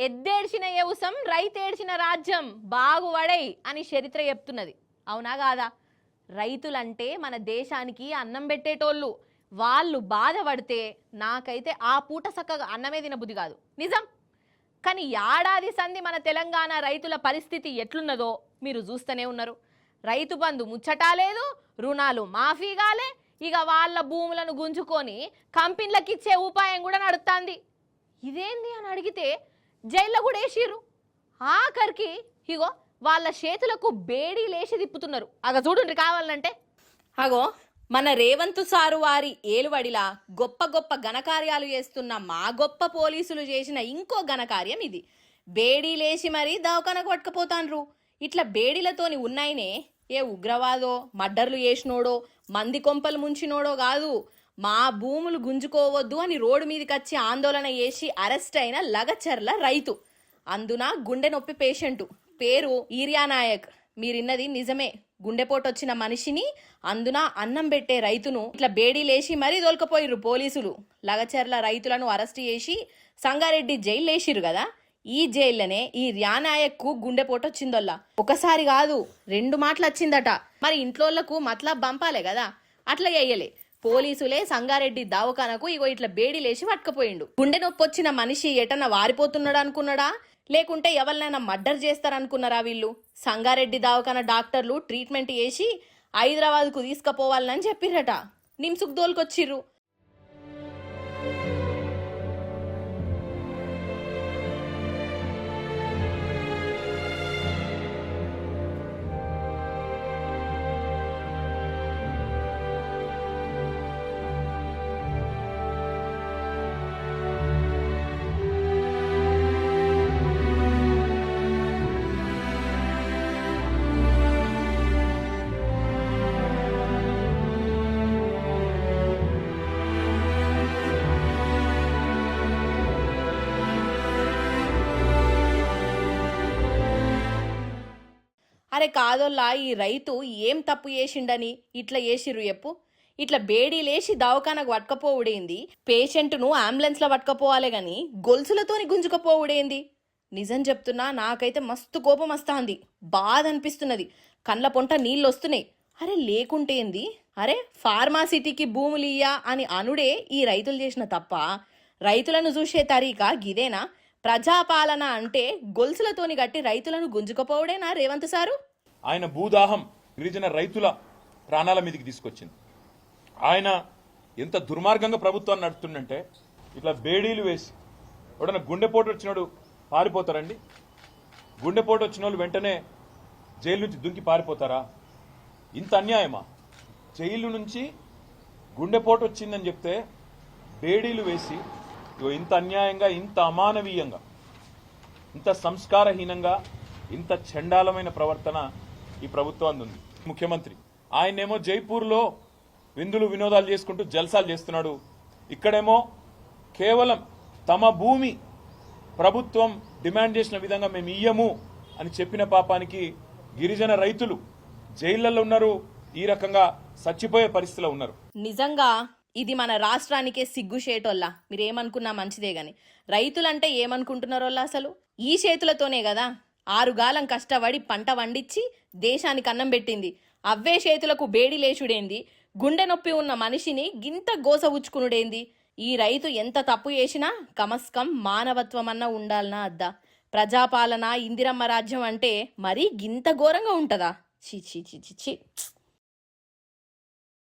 ఎద్దేడ్చిన యవసం రైతేడ్చిన రాజ్యం బాగువడై అని చరిత్ర చెప్తున్నది. అవునా కాదా? రైతులంటే మన దేశానికి అన్నం పెట్టేటోళ్ళు. వాళ్ళు బాధపడితే నాకైతే ఆ పూట సక్కగా అన్నమే తినబుద్ధి కాదు, నిజం. కానీ ఏడాది సంధి మన తెలంగాణ రైతుల పరిస్థితి ఎట్లున్నదో మీరు చూస్తూనే ఉన్నారు. రైతు బంధు ముచ్చటా లేదు, రుణాలు మాఫీ కాలే, ఇక వాళ్ళ భూములను గుంజుకొని కంపెనీలకు ఇచ్చే ఉపాయం కూడా నడుస్తుంది. ఇదేంది అని అడిగితే జైల్లో కూడా వేసిర్రు. ఆఖరికి ఇగో వాళ్ళ చేతులకు బేడీ లేచి తిప్పుతున్నారు. అగ చూడండి కావాలంటే. అగో మన రేవంత్ సారు వారి ఏలువడిలా గొప్ప గొప్ప ఘనకార్యాలు చేస్తున్న మా గొప్ప పోలీసులు చేసిన ఇంకో ఘనకార్యం ఇది. బేడీ లేచి మరీ దవాఖానకు పట్టుకపోతాన్రు. ఇట్లా బేడీలతోని ఉన్నాయినే ఏ ఉగ్రవాదో మర్డర్లు చేసినోడో మంది కొంపలు ముంచినోడో కాదు, మా భూములు గుంజుకోవద్దు అని రోడ్డు మీదకి వచ్చి ఆందోళన చేసి అరెస్ట్ అయిన లగచర్ల రైతు. అందున గుండె నొప్పి పేషెంటు, పేరు ఈరియా నాయక్. మీరిన్నది నిజమే. గుండెపోటు వచ్చిన మనిషిని, అందున అన్నం పెట్టే రైతును ఇట్లా బేడీ లేచి మరీ దొలకపోయిర్రు పోలీసులు. లగచర్ల రైతులను అరెస్ట్ చేసి సంగారెడ్డి జైలు వేసిర్రు కదా. ఈ జైల్లోనే ఈ ర్యానాయక్కు గుండెపోటు వచ్చిందల్లా. ఒకసారి కాదు 2 మాటలు వచ్చిందట. మరి ఇంట్లోళ్లకు మతలబ్ పంపాలే కదా, అట్లా చెయ్యలే. పోలీసులే సంగారెడ్డి దవాఖానకు ఇగో ఇట్లా బేడీ లేచి పట్టుకుపోయిండు. గుండె నొప్పి వచ్చిన మనిషి ఎటన్నా వారిపోతున్నాడు అనుకున్నాడా, లేకుంటే ఎవరినైనా మర్డర్ చేస్తారనుకున్నారా వీళ్ళు? సంగారెడ్డి దవాఖాన డాక్టర్లు ట్రీట్మెంట్ చేసి హైదరాబాద్కు తీసుకుపోవాలని చెప్పిర్రట. నిమ్సుకు దోలుకొచ్చిర్రు. అరే కాదోల్లా, ఈ రైతు ఏం తప్పు చేసిండని ఇట్లా చేసిర్రు చెప్పు? ఇట్లా బేడీ లేచి దవాఖానకు పట్టుకపోవుడేంది, పేషెంట్ను అంబులెన్స్లో పట్టుకపోవాలి గాని గొలుసులతోని గుంజుకపోవుడేంది? నిజం చెప్తున్నా, నాకైతే మస్తు కోపం వస్తాంది, బాధ అనిపిస్తున్నది, కండ్ల పొంట నీళ్ళు వస్తున్నాయి. అరే లేకుంటేంది, అరే ఫార్మాసిటీకి భూములియ్యా అని అనుడే ఈ రైతులు చేసిన తప్ప? రైతులను చూసే తరీకా గిదేనా? ప్రజాపాలన అంటే గొలుసులతోని గట్టి రైతులను గుంజుకపోవడేనా రేవంత్ సారు? ఆయన భూదాహం గిరిజన రైతుల ప్రాణాల మీదకి తీసుకొచ్చింది. ఆయన ఎంత దుర్మార్గంగా ప్రభుత్వాన్ని నడుతుందంటే, ఇట్లా బేడీలు వేసి ఎవడన్నా గుండెపోటు వచ్చినోడు పారిపోతారండి? గుండెపోటు వచ్చిన వాళ్ళు వెంటనే జైలు నుంచి దుంకి పారిపోతారా? ఇంత అన్యాయమా? జైలు నుంచి గుండెపోటు వచ్చిందని చెప్తే బేడీలు వేసి ఇంత అన్యాయంగా, ఇంత అమానవీయంగా, ఇంత సంస్కారహీనంగా, ఇంత చండాలమైన ప్రవర్తన ఈ ప్రభుత్వాన్ని ఉంది. ముఖ్యమంత్రి ఆయనేమో జైపూర్లో విందులు వినోదాలు చేసుకుంటూ జల్సాలు చేస్తున్నాడు. ఇక్కడేమో కేవలం తమ భూమి ప్రభుత్వం డిమాండ్ చేసిన విధంగా మేము ఇయ్యము అని చెప్పిన పాపానికి గిరిజన రైతులు జైళ్లలో ఉన్నారు, ఈ రకంగా చచ్చిపోయే పరిస్థితిలో ఉన్నారు. నిజంగా ఇది మన రాష్ట్రానికే సిగ్గుచేటోల్లా. మీరేమనుకున్నా మంచిదే గాని రైతులంటే ఏమనుకుంటున్నారోల్లా? అసలు ఈ చేతులతోనే కదా 6 గాలం కష్టపడి పంట వండించి దేశానికి అన్నం పెట్టింది. అవే చేతులకు బేడి లేచుడేంది, గుండె నొప్పి ఉన్న మనిషిని గింత గోస ఉచ్చుకునుడేంది? ఈ రైతు ఎంత తప్పు చేసినా కమస్కం మానవత్వం అన్నా ఉండాలనా అద్దా? ప్రజాపాలన ఇందిరమ్మ రాజ్యం అంటే మరీ గింత ఘోరంగా ఉంటదా? చి చి చి చి చి.